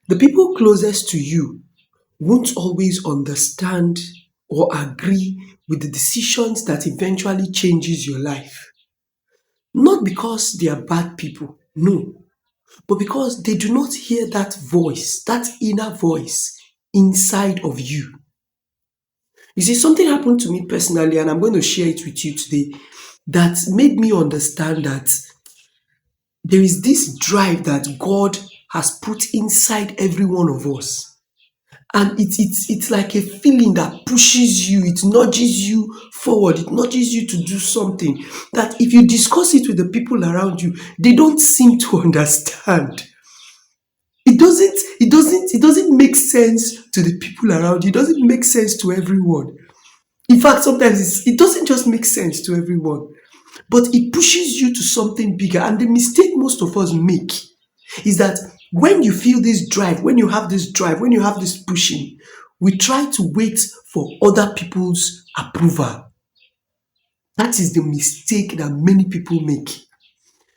The people closest to you won't always understand or agree with the decisions that eventually changes your life. Not because they are bad people, no, but because they do not hear that voice, that inner voice inside of you. You see, something happened to me personally, and I'm going to share it with you today that made me understand that there is this drive that God has put inside every one of us. And it's like a feeling that pushes you, it nudges you forward, it nudges you to do something that if you discuss it with the people around you, they don't seem to understand. It doesn't make sense to the people around you, it doesn't make sense to everyone. In fact, sometimes it doesn't just make sense to everyone, but it pushes you to something bigger. And the mistake most of us make is that when you feel this drive, when you have this pushing, we try to wait for other people's approval. That is the mistake that many people make.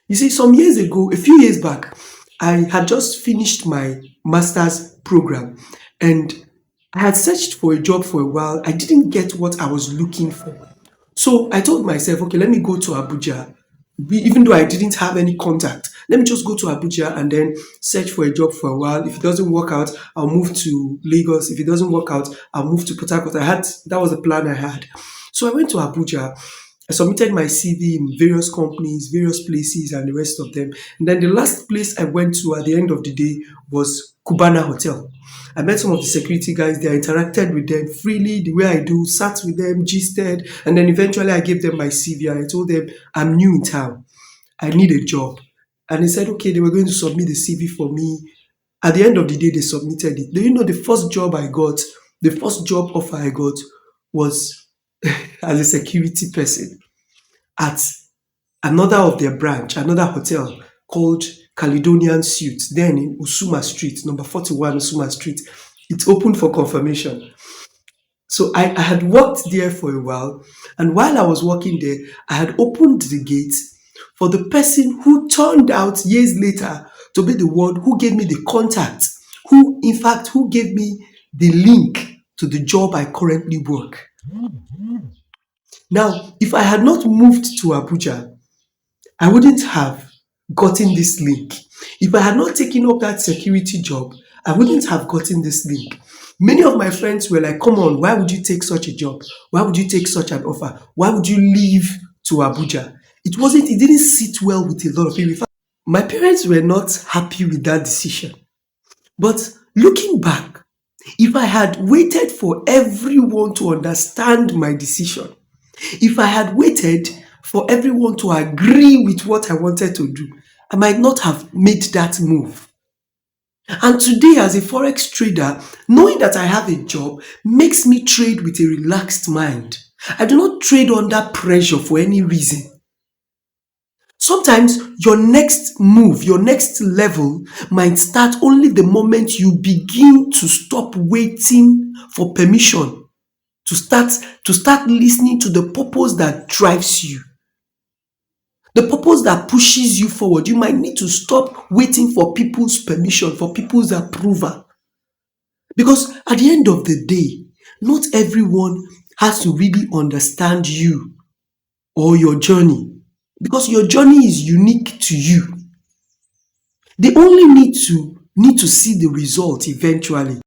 You see, some years ago, a few years back, I had just finished my master's program and I had searched for a job for a while. I didn't get what I was looking for. So I told myself, okay, let me go to Abuja. Even though I didn't have any contact, let me just go to Abuja and then search for a job for a while. If it doesn't work out, I'll move to Lagos. If it doesn't work out, I'll move to Port Harcourt. That was the plan I had. So I went to Abuja. I submitted my CV in various companies, various places, and the rest of them. And then the last place I went to at the end of the day was Cubana Hotel. I met some of the security guys there, interacted with them freely the way I do, sat with them, gisted, and then eventually I gave them my CV and I told them I'm new in town. I need a job. And they said, okay, they were going to submit the CV for me. At the end of the day, they submitted it. Do you know the first job offer I got was as a security person at another of their branch, another hotel called Caledonian Suites, then in Usuma Street, number 41 Usuma Street. It opened for confirmation. So I had worked there for a while, and while I was working there, I had opened the gate for the person who turned out years later to be the one who gave me the contact, who gave me the link to the job I currently work. Now, if I had not moved to Abuja, I wouldn't have gotten this link. If I had not taken up that security job, I wouldn't have gotten this link. Many of my friends were like, come on, why would you take such a job? Why would you take such an offer? Why would you leave to Abuja? It didn't sit well with a lot of people. In fact, my parents were not happy with that decision. But looking back, if I had waited for everyone to understand my decision, if I had waited for everyone to agree with what I wanted to do, I might not have made that move. And today, as a forex trader, knowing that I have a job makes me trade with a relaxed mind. I do not trade under pressure for any reason. Sometimes your next move, your next level might start only the moment you begin to stop waiting for permission, to start listening to the purpose that drives you, the purpose that pushes you forward. You might need to stop waiting for people's permission, for people's approval. Because at the end of the day, not everyone has to really understand you or your journey, because your journey is unique to you. They only need to see the result eventually.